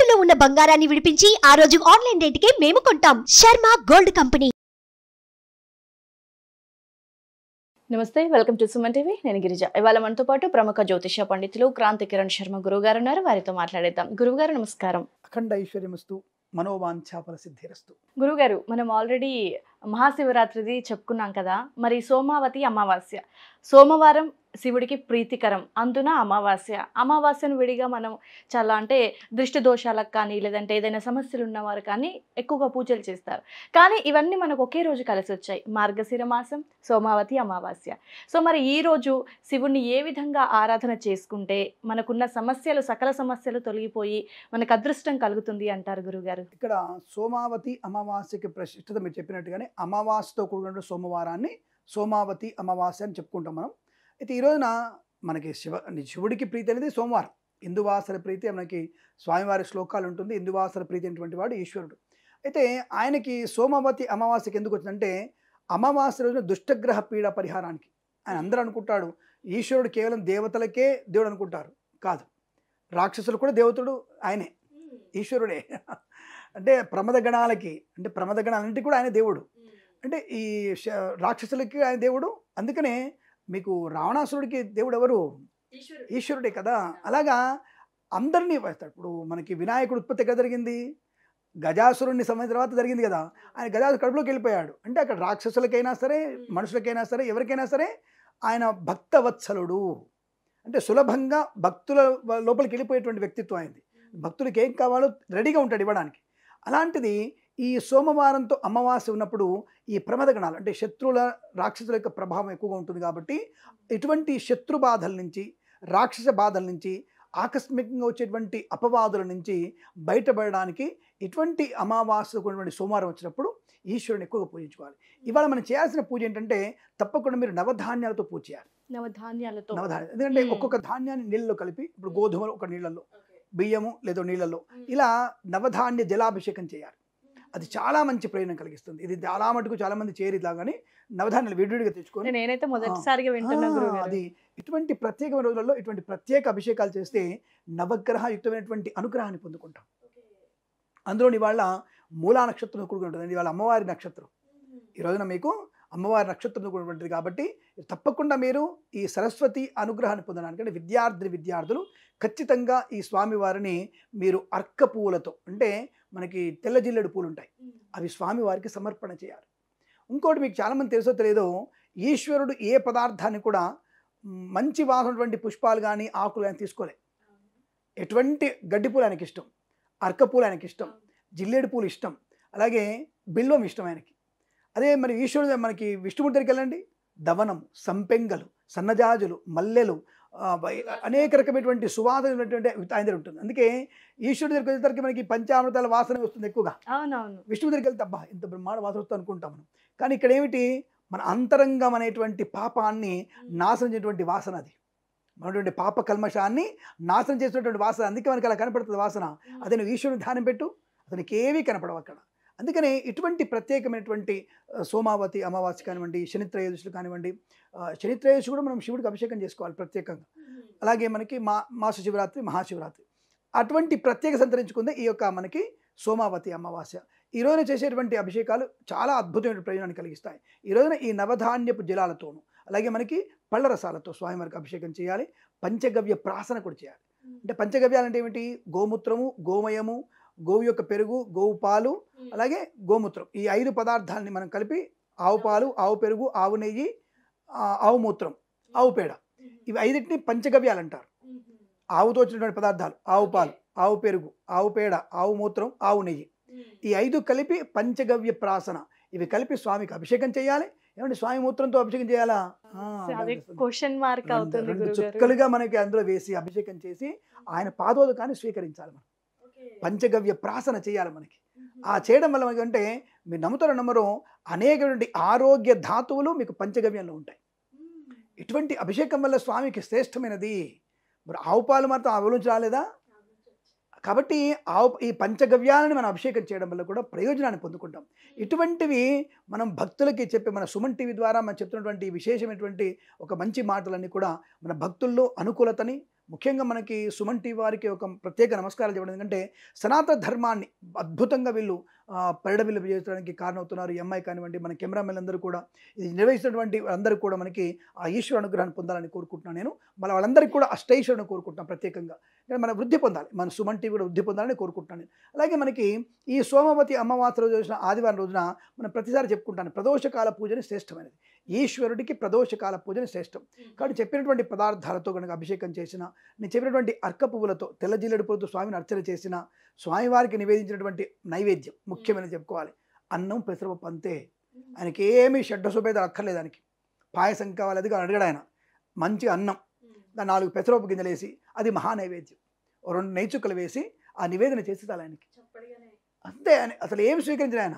తాకట్టులో ఉన్న బంగారాన్ని విడిపించి ఆ రోజు ఆన్లైన్ రేటుకే మేము కొంటాం. Sharma gold company. నమస్తే, వెల్కమ్ టు సుమన్ టీవీ. నేను గిరిజ. ఇవాళ మనతో పాటు ప్రముఖ జ్యోతిష పండితులు క్రాంతి కిరణ్ శర్మ గురువు గారు ఉన్నారు. వారితో మాట్లాడేద్దాం. గురువు గారు నమస్కారం. అఖండ ఐశ్వర్యమస్తు, మనోవాంఛాఫల సిద్ధిరస్తు. గురువు గారు, మనం ఆల్రెడీ మహాశివరాత్రిది చెప్పుకున్నాం కదా. మరి సోమావతి అమావాస్య, సోమవారం శివుడికి ప్రీతికరం, అందున అమావాస్యను విడిగా మనం చాలా అంటే దృష్టి దోషాలకు కానీ లేదంటే ఏదైనా సమస్యలు ఉన్నవారు కానీ ఎక్కువగా పూజలు చేస్తారు. కానీ ఇవన్నీ మనకు ఒకే రోజు కలిసి వచ్చాయి, మార్గశిర మాసం, సోమావతి అమావాస్య. సో మరి ఈ రోజు శివుణ్ణి ఏ విధంగా ఆరాధన చేసుకుంటే మనకున్న సమస్యలు, సకల సమస్యలు తొలగిపోయి మనకు అదృష్టం కలుగుతుంది అంటారు గురుగారు? ఇక్కడ సోమావతి అమావాస్యకి ప్రశిష్టత మీరు చెప్పినట్టుగానే అమావాస్యతో కూడిన సోమవారాన్ని సోమావతి అమావాస్య అని చెప్పుకుంటాం మనం. అయితే ఈ రోజున మనకి శివుడికి ప్రీతి అనేది సోమవారం. ఇందువాసర ప్రీతి మనకి స్వామివారి శ్లోకాలు ఉంటుంది. ఇందువాసర ప్రీతి అనేటువంటి వాడు ఈశ్వరుడు. అయితే ఆయనకి సోమావతి అమావాస్యకి ఎందుకు వచ్చిందంటే అమావాస్య రోజున దుష్టగ్రహ పీడ పరిహారానికి. ఆయన అందరూ అనుకుంటాడు ఈశ్వరుడు కేవలం దేవతలకే దేవుడు అనుకుంటారు. కాదు, రాక్షసులు కూడా దేవతడు ఆయనే, ఈశ్వరుడే. అంటే ప్రమద గణాలకి, అంటే ప్రమద గణాలంటే కూడా ఆయన దేవుడు. అంటే ఈ రాక్షసులకి ఆయన దేవుడు. అందుకనే మీకు రావణాసురుడికి దేవుడు ఎవరు? ఈశ్వరుడే కదా. అలాగా అందరినీ వేస్తాడు. ఇప్పుడు మనకి వినాయకుడు ఉత్పత్తి ఎక్కడ జరిగింది? గజాసురుడిని సమయం తర్వాత జరిగింది కదా. ఆయన గజాసురు కడుపులోకి వెళ్ళిపోయాడు. అంటే అక్కడ రాక్షసులకైనా సరే, మనుషులకైనా సరే, ఎవరికైనా సరే ఆయన భక్తవత్సలుడు. అంటే సులభంగా భక్తుల లోపలికి వెళ్ళిపోయేటువంటి వ్యక్తిత్వం అయింది. భక్తులకి ఏం కావాలో రెడీగా ఉంటాడు ఇవ్వడానికి. అలాంటిది ఈ సోమవారంతో అమావాస్య ఉన్నప్పుడు ఈ ప్రమద గణాలు అంటే శత్రువుల, రాక్షసుల యొక్క ప్రభావం ఎక్కువగా ఉంటుంది. కాబట్టి ఇటువంటి శత్రు బాధల నుంచి, రాక్షస బాధల నుంచి, ఆకస్మికంగా వచ్చేటువంటి అపవాదుల నుంచి బయటపడడానికి ఇటువంటి అమావాస్యకు ఉన్నటువంటి సోమవారం వచ్చినప్పుడు ఈశ్వరుని ఎక్కువగా పూజించుకోవాలి. ఇవాళ మనం చేయాల్సిన పూజ ఏంటంటే తప్పకుండా మీరు నవధాన్యాలతో పూజ చేయాలి. నవధాన్యాలు ఎందుకంటే ఒక్కొక్క ధాన్యాన్ని నీళ్ళలో కలిపి, ఇప్పుడు గోధుమలు ఒక నీళ్ళల్లో, బియ్యము లేదా నీళ్ళల్లో ఇలా నవధాన్య జలాభిషేకం చేయాలి. అది చాలా మంచి ప్రయోజనం కలిగిస్తుంది. ఇది చాలా మటుకు చాలా మంది చేరిలా కానీ నవధాన్యాలు విడివిడిగా తెచ్చుకొని, నేనైతే మొదటిసారిగా వింటున్నాను. అది ఇటువంటి ప్రత్యేకమైన రోజులలో ఇటువంటి ప్రత్యేక అభిషేకాలు చేస్తే నవగ్రహయుక్తమైనటువంటి అనుగ్రహాన్ని పొందుకుంటాం. అందులోని ఇవాళ మూలా నక్షత్రం కూడుకుంటుంది. ఇవాళ అమ్మవారి నక్షత్రం. ఈ రోజున మీకు అమ్మవారి నక్షత్రం కూడుకుంటుంది. కాబట్టి తప్పకుండా మీరు ఈ సరస్వతి అనుగ్రహాన్ని పొందడానికి, అంటే విద్యార్థులు ఖచ్చితంగా ఈ స్వామివారిని మీరు అర్క పువ్వులతో, అంటే మనకి తెల్ల జిల్లెడు పూలు ఉంటాయి, అవి స్వామివారికి సమర్పణ చేయాలి. ఇంకోటి మీకు చాలామంది తెలుసో తెలియదో, ఈశ్వరుడు ఏ పదార్థాన్ని కూడా మంచి వాసనటువంటి పుష్పాలు కానీ ఆకులు కానీ తీసుకోలే. ఎటువంటి గడ్డి పూలు ఆయనకి ఇష్టం, అర్క పూలు ఆయనకి ఇష్టం, జిల్లేడు పూలు ఇష్టం, అలాగే బిల్వం ఇష్టం ఆయనకి. అదే మరి ఈశ్వరుడు మనకి విష్ణుమూర్తి దగ్గరికి వెళ్ళండి, దవనం, సంపెంగలు, సన్నజాజులు, మల్లెలు, అనేక రకమైనటువంటి సువాసన ఉన్నటువంటి ఆయన దగ్గర ఉంటుంది. అందుకే ఈశ్వరుడి దగ్గరికి వెళ్ళేసరికి మనకి పంచామృతాల వాసన వస్తుంది ఎక్కువగా. విష్ణువు దగ్గరికి వెళ్తే అబ్బా ఇంత బ్రహ్మాండ వాసన వస్తుంది అనుకుంటాం మనం. కానీ ఇక్కడ ఏమిటి, మన అంతరంగం అనేటువంటి పాపాన్ని నాశనం చేసేటువంటి వాసన, అది మనటువంటి పాప కల్మషాన్ని నాశనం చేసినటువంటి వాసన. అందుకే మనకి అలా కనపడుతుంది వాసన. అదే నువ్వు ఈశ్వరుని ధ్యానం పెట్టు, అతనికి ఏమీ కనపడవు అక్కడ. అందుకనే ఇటువంటి ప్రత్యేకమైనటువంటి సోమావతి అమావాస్య కానివ్వండి, శనిత్రయోదశులు కానివ్వండి, శనిత్రయోదశి కూడా మనం శివుడికి అభిషేకం చేసుకోవాలి ప్రత్యేకంగా. అలాగే మనకి మాస శివరాత్రి, మహాశివరాత్రి, అటువంటి ప్రత్యేక సంతరించుకుందే ఈ యొక్క మనకి సోమావతి అమావాస్య. ఈ రోజున చేసేటువంటి అభిషేకాలు చాలా అద్భుతమైన ప్రయోజనాన్ని కలిగిస్తాయి. ఈ రోజున ఈ నవధాన్యపు జలాలతోనూ అలాగే మనకి పళ్ళ రసాలతో స్వామివారికి అభిషేకం చేయాలి. పంచగవ్య ప్రాసన కూడా చేయాలి. అంటే పంచగవ్యాలు అంటే ఏమిటి? గోమూత్రము, గోమయము, గోవు యొక్క పెరుగు, గోవు పాలు, అలాగే గోమూత్రం, ఈ 5 పదార్థాలని మనం కలిపి ఆవు పాలు, ఆవు పెరుగు, ఆవు నెయ్యి, ఆవు మూత్రం, ఆవు పేడ, ఇవి 5టిని పంచగవ్యాలు అంటారు. ఆవుతో వచ్చినటువంటి పదార్థాలు ఆవు పాలు, ఆవు పెరుగు, ఆవు పేడ, ఆవు మూత్రం, ఆవు నెయ్యి, ఈ 5 కలిపి పంచగవ్య ప్రాసన, ఇవి కలిపి స్వామికి అభిషేకం చేయాలి. ఏమంటే స్వామి మూత్రంతో అభిషేకం చేయాలా? చుక్కలుగా మనకి అందులో వేసి అభిషేకం చేసి ఆయన పాదోదకాన్ని స్వీకరించాలి. మనం పంచగవ్య ప్రాసన చేయాలి. మనకి ఆ చేయడం వల్ల మనకి అంటే మీరు నమ్ముతారో నమ్మరో అనేకటువంటి ఆరోగ్య ధాతువులు మీకు పంచగవ్యంలో ఉంటాయి. ఇటువంటి అభిషేకం వల్ల స్వామికి శ్రేష్టమైనది. మరి ఆవు పాలు మాత్రం ఆవుల నుంచి రాలేదా? కాబట్టి ఈ పంచగవ్యాలను మనం అభిషేకం చేయడం వల్ల కూడా ప్రయోజనాన్ని పొందుకుంటాం. ఇటువంటివి మనం భక్తులకి చెప్పే మన సుమన్ టీవీ ద్వారా మనం చెప్తున్నటువంటి విశేషమైనటువంటి ఒక మంచి మాటలన్నీ కూడా మన భక్తుల్లో అనుకూలతని, ముఖ్యంగా మనకి సుమన్ టీవీ వారికి ఒక ప్రత్యేక నమస్కారాలు చెప్పడం, ఎందుకంటే సనాతన ధర్మాన్ని అద్భుతంగా వీళ్ళు పరిడవిల్లు చేయడానికి కారణమవుతున్నారు. ఈ అమ్మాయి కానివ్వండి, మన కెమెరామెన్ అందరూ కూడా, ఇది నిర్వహిస్తున్నటువంటి అందరూ కూడా మనకి ఆ ఈశ్వర అనుగ్రహాన్ని పొందాలని కోరుకుంటున్నాను. నేను మళ్ళీ వాళ్ళందరికీ కూడా అష్టైశ్వరుని కోరుకుంటున్నాను ప్రత్యేకంగా. మన వృద్ధి పొందాలి, మన సుమన్ టీవీ కూడా వృద్ధి పొందాలని కోరుకుంటున్నాను నేను. అలాగే మనకి ఈ సోమవతి అమావాస్య రోజు వచ్చిన ఆదివారం రోజున మనం ప్రతిసారి చెప్పుకుంటాను, ప్రదోషకాల పూజని శ్రేష్టమైనది. ఈశ్వరుడికి ప్రదోషకాల పూజని శ్రేష్టం. కాబట్టి చెప్పినటువంటి పదార్థాలతో కనుక అభిషేకం చేసిన, నేను చెప్పినటువంటి అర్క పువ్వులతో, తెల్ల జిల్లెడు పువ్వులతో స్వామిని అర్చన చేసిన, స్వామివారికి నివేదించినటువంటి నైవేద్యం ముఖ్యమైన చెప్పుకోవాలి, అన్నం పెసరపప్పు అంతే. ఆయనకి ఏమీ షడ్డశోభేదాలు అక్కర్లేదు. ఆయనకి పాయసం కావాలి, అది అడగడు ఆయన. మంచి అన్నం, దాన్ని 4 పెసరపప్పు గింజలు వేసి, అది మహానైవేద్యం. 2 నెయ్యి చుక్కలు వేసి ఆ నివేదన చేసి చాలు ఆయనకి, అంతే. అని అసలు ఏమి స్వీకరించిన ఆయన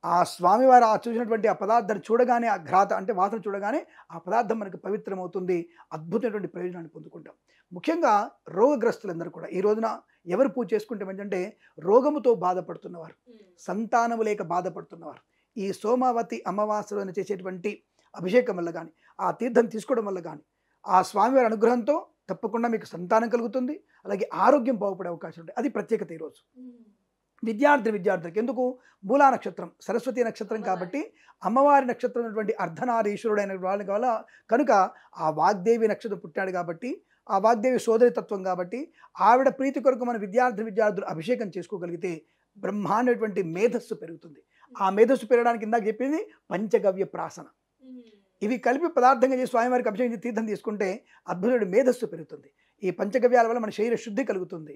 ఆ స్వామివారు ఆ చూసినటువంటి ఆ పదార్థాన్ని చూడగానే, ఆ ఘ్రాత అంటే వాసన చూడగానే ఆ పదార్థం మనకు పవిత్రమవుతుంది. అద్భుతమైనటువంటి ప్రయోజనాన్ని పొందుకుంటాం. ముఖ్యంగా రోగగ్రస్తులందరూ కూడా ఈ రోజున ఎవరు పూజ చేసుకుంటే ఏంటంటే, రోగముతో బాధపడుతున్నవారు, సంతానము లేక బాధపడుతున్నవారు, ఈ సోమావతి అమావాస్యలో చేసేటువంటి అభిషేకం వల్ల కానీ, ఆ తీర్థం తీసుకోవడం వల్ల కానీ, ఆ స్వామివారి అనుగ్రహంతో తప్పకుండా మీకు సంతానం కలుగుతుంది. అలాగే ఆరోగ్యం బాగుపడే అవకాశం ఉంటుంది. అది ప్రత్యేకత ఈరోజు. విద్యార్థులకి ఎందుకు, మూలా నక్షత్రం సరస్వతి నక్షత్రం కాబట్టి, అమ్మవారి నక్షత్రం ఉన్నటువంటి అర్ధనారీశ్వరుడైన వాళ్ళ వల్ల కనుక ఆ వాగ్దేవి నక్షత్రం పుట్టాడు కాబట్టి, ఆ వాగ్దేవి సోదరితత్వం కాబట్టి, ఆవిడ ప్రీతి కొరకు మన విద్యార్థులు అభిషేకం చేసుకోగలిగితే బ్రహ్మాండటువంటి మేధస్సు పెరుగుతుంది. ఆ మేధస్సు పెరగడానికి ఇందాక చెప్పింది పంచగవ్య ప్రాసన, ఇవి కలిపి పదార్థంగా చేసి స్వామివారికి అభిషేకం చేసి తీర్థం తీసుకుంటే అద్భుతమైన మేధస్సు పెరుగుతుంది. ఈ పంచగవ్యాల వల్ల మన శరీర శుద్ధి కలుగుతుంది.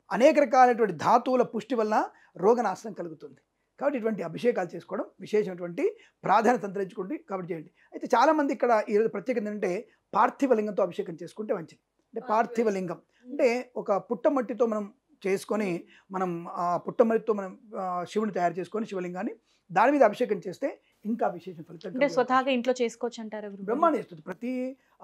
అనేక రకాలైనటువంటి ధాతువుల పుష్టి వలన రోగనాశనం కలుగుతుంది. కాబట్టి ఇటువంటి అభిషేకాలు చేసుకోవడం విశేషమైనటువంటి ప్రాధాన్యత అంతరించుకోండి. కాబట్టి చేయండి. అయితే చాలామంది ఇక్కడ ఈరోజు ప్రత్యేకత ఏంటంటే, పార్థివలింగంతో అభిషేకం చేసుకుంటే మంచిది. అంటే పార్థివలింగం అంటే ఒక పుట్టమట్టితో మనం చేసుకొని, మనం ఆ పుట్టమట్టితో మనం శివుని తయారు చేసుకొని శివలింగాన్ని దాని మీద అభిషేకం చేస్తే ఇంకా విశేష ఫలితం. అంటే స్వతహాగా ఇంట్లో చేసుకోవచ్చు అంటారు? బ్రహ్మాండ ఇస్తుంది. ప్రతి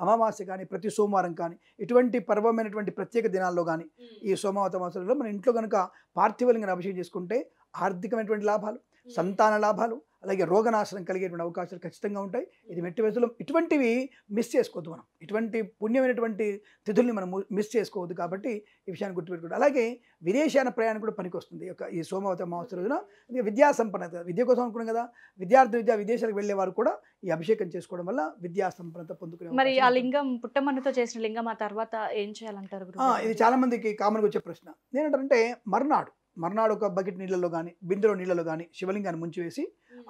అమావాస్య కానీ, ప్రతి సోమవారం కానీ, ఇటువంటి పర్వమైనటువంటి ప్రత్యేక దినాల్లో కానీ, ఈ సోమవతి అమావాస్యలో మన ఇంట్లో కనుక పార్థివలింగాన్ని అభిషేకం చేసుకుంటే ఆర్థికమైనటువంటి లాభాలు, సంతాన లాభాలు, అలాగే రోగనాశనం కలిగేటువంటి అవకాశాలు ఖచ్చితంగా ఉంటాయి. ఇది మెట్టి వయసులో ఇటువంటివి మిస్ చేసుకోవద్దు. మనం ఇటువంటి పుణ్యమైనటువంటి తిథుల్ని మనం మిస్ చేసుకోవద్దు. కాబట్టి ఈ విషయాన్ని గుర్తుపెట్టుకోండి. అలాగే విదేశాన ప్రయాణం కూడా పనికి వస్తుంది. ఈ సోమవతి అమావాస్య రోజున విద్యా సంపన్నత, విద్య కోసం అనుకున్నాం కదా, విదేశాలకు వెళ్ళేవారు కూడా ఈ అభిషేకం చేసుకోవడం వల్ల విద్యా సంపన్నత పొందుకునే. మరి ఆ లింగం పుట్టమన్నుతో చేసిన లింగం ఆ తర్వాత ఏం చేయాలంటారు? ఇది చాలా మందికి కామన్గా వచ్చే ప్రశ్న. నేనంటారంటే, మర్నాడు ఒక బకెట్ నీళ్ళలో కానీ, బిందెలో నీళ్ళలో కానీ శివలింగాన్ని ముంచి వేసి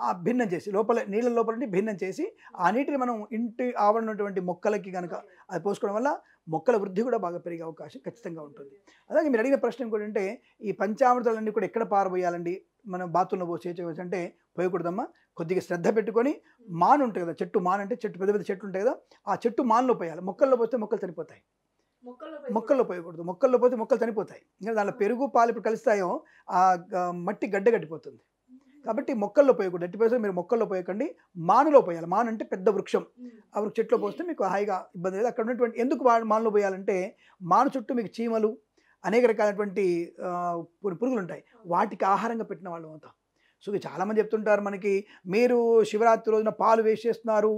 ఆ భిన్నం చేసి, నీళ్ళ లోపల భిన్నం చేసి ఆ నీటిని మనం ఇంటి ఆవరణ ఉన్నటువంటి మొక్కలకి కనుక అది పోసుకోవడం వల్ల మొక్కల వృద్ధి కూడా బాగా పెరిగే అవకాశం ఖచ్చితంగా ఉంటుంది. అలాగే మీరు అడిగిన ప్రశ్న ఏంటంటే, ఈ పంచామృతాలన్నీ కూడా ఎక్కడ పారబోయాలండి, మనం బాత్రూంలో పోసేయచ్చు అంటే పోయకూడదమ్మా. కొద్దిగా శ్రద్ధ పెట్టుకొని, మాను ఉంటుంది కదా, చెట్టు మాను అంటే పెద్ద పెద్ద చెట్లు ఉంటాయి కదా, ఆ చెట్టు మానులో పోయాలి. మొక్కల్లో పోస్తే మొక్కలు చనిపోతాయి. మొక్కల్లో పోయకూడదు. మొక్కల్లో పోతే మొక్కలు చనిపోతాయి. ఇంకా దాంట్లో పెరుగు పాలు ఇప్పుడు కలుస్తాయో ఆ మట్టి గడ్డ కట్టిపోతుంది. కాబట్టి మొక్కల్లో పోయకూడదు. ఎట్టి పరిస్థితుల్లో మీరు మొక్కల్లో పోయకండి, మానులో పోయాలి. మాను అంటే పెద్ద వృక్షం. ఆ చెట్లో పోస్తే మీకు హాయిగా ఇబ్బంది లేదు. అక్కడ ఉన్నటువంటి ఎందుకు మానులో పోయాలంటే, మాను చుట్టూ మీకు చీమలు, అనేక రకాలైనటువంటి పురుగులు ఉంటాయి. వాటికి ఆహారంగా పెట్టిన వాళ్ళు అవుతాం. సో చాలామంది చెప్తుంటారు మనకి, మీరు శివరాత్రి రోజున పాలు వేస్ట్ చేస్తున్నారు,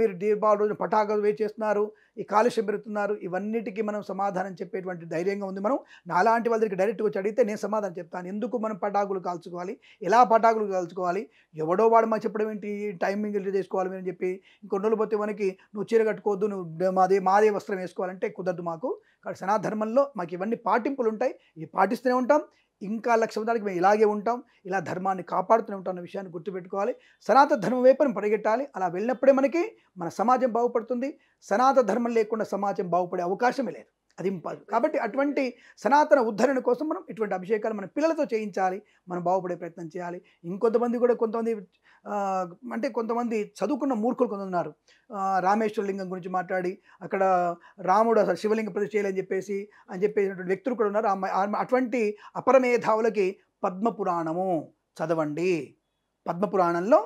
మీరు దీపావళి రోజున పటాకులు వేస్ట్ చేస్తున్నారు, ఈ కాలుష్యం పెరుగుతున్నారు. ఇవన్నిటికీ మనం సమాధానం చెప్పేటువంటి ధైర్యంగా ఉంది. మనం నాలాంటి వాళ్ళ దగ్గరికి డైరెక్ట్గా వచ్చి అడిగితే నేను సమాధానం చెప్తాను. ఎందుకు మనం పటాకులు కాల్చుకోవాలి, ఎలా పటాకులు కాల్చుకోవాలి, ఎవడో వాడు మాకు చెప్పడం ఏంటి, టైమింగ్ చేసుకోవాలి మీరు అని చెప్పి, ఇంకొన్ని రోజులు పోతే మనకి నువ్వు చీర కట్టుకోవద్దు, నువ్వు మాదే వస్త్రం వేసుకోవాలంటే కుదరదు మాకు. కాబట్టి సనాధర్మంలో మాకు ఇవన్నీ పాటింపులు ఉంటాయి, ఇవి పాటిస్తూనే ఉంటాం. ఇంకా 1,00,000 సంవత్సరాలకి మేము ఇలాగే ఉంటాం, ఇలా ధర్మాన్ని కాపాడుతూనే ఉంటాం అన్న విషయాన్ని గుర్తుపెట్టుకోవాలి. సనాతన ధర్మం వైపు పరిగెట్టాలి. అలా వెళ్ళినప్పుడే మనకి మన సమాజం బాగుపడుతుంది. సనాతన ధర్మం లేకుండా సమాజం బాగుపడే అవకాశమే లేదు. అది ఇంపార్టెంట్. కాబట్టి అటువంటి సనాతన ఉద్ధరణ కోసం మనం ఇటువంటి అభిషేకాలు మన పిల్లలతో చేయించాలి, మనం బాగుపడే ప్రయత్నం చేయాలి. ఇంకొంతమంది కూడా కొంతమంది చదువుకున్న మూర్ఖులు కొంత ఉన్నారు. రామేశ్వర లింగం గురించి మాట్లాడి అక్కడ రాముడు అసలు శివలింగ ప్రతిష్ఠ చేయాలని చెప్పేసినటువంటి వ్యక్తులు కూడా ఉన్నారు. అటువంటి అపరమేధావులకి పద్మపురాణము చదవండి. పద్మపురాణంలో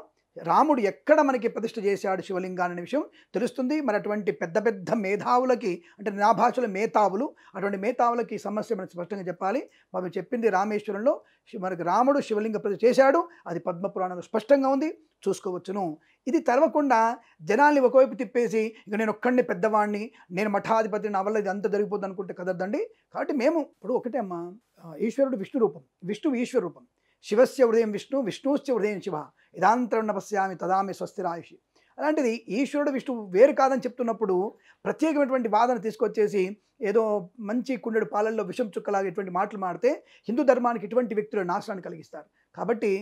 రాముడు ఎక్కడ మనకి ప్రతిష్ఠ చేశాడు శివలింగాన్ని అనే విషయం తెలుస్తుంది. మరి అటువంటి పెద్ద పెద్ద మేధావులకి, అంటే నా భాషలో మేధావులు, అటువంటి మేధావులకి ఈ సమస్య మనకు స్పష్టంగా చెప్పాలి. మనం చెప్పింది రామేశ్వరంలో మనకి రాముడు శివలింగ ప్రతిష్ఠ చేశాడు, అది పద్మపురాణంలో స్పష్టంగా ఉంది, చూసుకోవచ్చును. ఇది తెలవకుండా జనాల్ని ఒకవైపు తిప్పేసి ఇక నేను ఒక్కడిని పెద్దవాడిని, నేను మఠాధిపతి, నా వల్ల ఇది అంత జరిగిపోద్ది అనుకుంటే కదద్దండి. కాబట్టి మేము ఇప్పుడు ఒకటే అమ్మా, ఈశ్వరుడు విష్ణు రూపం, విష్ణువు ఈశ్వర రూపం. శివస్య హృదయం విష్ణు, విష్ణుశ్చ హృదయం శివ, ఇదాంతరం నపశ్యామి తదామి స్వస్తిరాయుషి. అలాంటిది ఈశ్వరుడు విష్ణువు వేరు కాదని చెప్తున్నప్పుడు ప్రత్యేకమైనటువంటి వాదన తీసుకొచ్చేసి ఏదో మంచి కుండెడు పాలల్లో విషం చుక్కలాగా ఇటువంటి మాటలు మాడితే హిందూ ధర్మానికి ఇటువంటి వ్యక్తులు నాశనాన్ని కలిగిస్తారు. కాబట్టి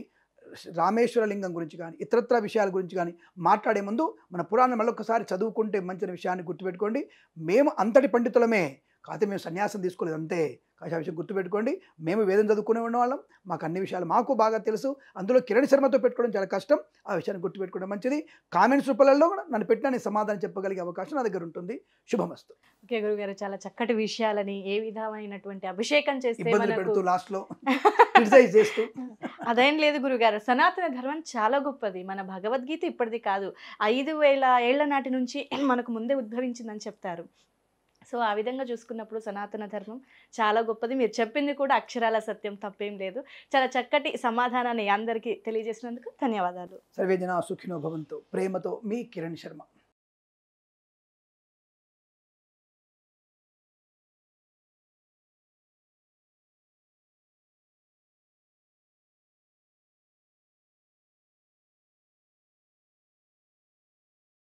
రామేశ్వర లింగం గురించి కానీ ఇతరత్ర విషయాల గురించి కానీ మాట్లాడే ముందు మన పురాణం మళ్ళొకసారి చదువుకుంటే మంచి విషయాన్ని గుర్తుపెట్టుకోండి. మేము అంతటి పండితులమే, కాకపోతే మేము సన్యాసం తీసుకోలేదు అంతే. కాశా విషయం గుర్తుపెట్టుకోండి. మేము వేదం చదువుకునే ఉన్నవాళ్ళం, మాకు అన్ని విషయాలు మాకు బాగా తెలుసు. అందులో కిరణ్ శర్మతో పెట్టుకోవడం చాలా కష్టం. ఆ విషయాన్ని గుర్తుపెట్టుకోవడం మంచిది. కామెంట్స్ రూపాలలో కూడా నన్ను పెట్టినా నేను సమాధానం చెప్పగలిగే అవకాశం నా దగ్గర ఉంటుంది. శుభమస్తు. ఓకే గురుగారు, చాలా చక్కటి విషయాలని, ఏ విధమైనటువంటి అభిషేకం చేస్తే ఇబ్బందులు పెడుతూ లాస్ట్లో క్రిటిసైజ్ చేస్తూ అదేం లేదు గురుగారు, సనాతన ధర్మం చాలా గొప్పది. మన భగవద్గీత ఇప్పటిది కాదు, 5000 ఏళ్ల నాటి నుంచి మనకు ముందే ఉద్భవించిందని చెప్తారు. సో ఆ విధంగా చూసుకున్నప్పుడు సనాతన ధర్మం చాలా గొప్పది. మీరు చెప్పింది కూడా అక్షరాల సత్యం, తప్పేం లేదు. చాలా చక్కటి సమాధానాన్ని అందరికీ తెలియజేసినందుకు ధన్యవాదాలు. సర్వే జనా సుఖినో భవంతు. ప్రేమతో మీ కిరణ్ శర్మ.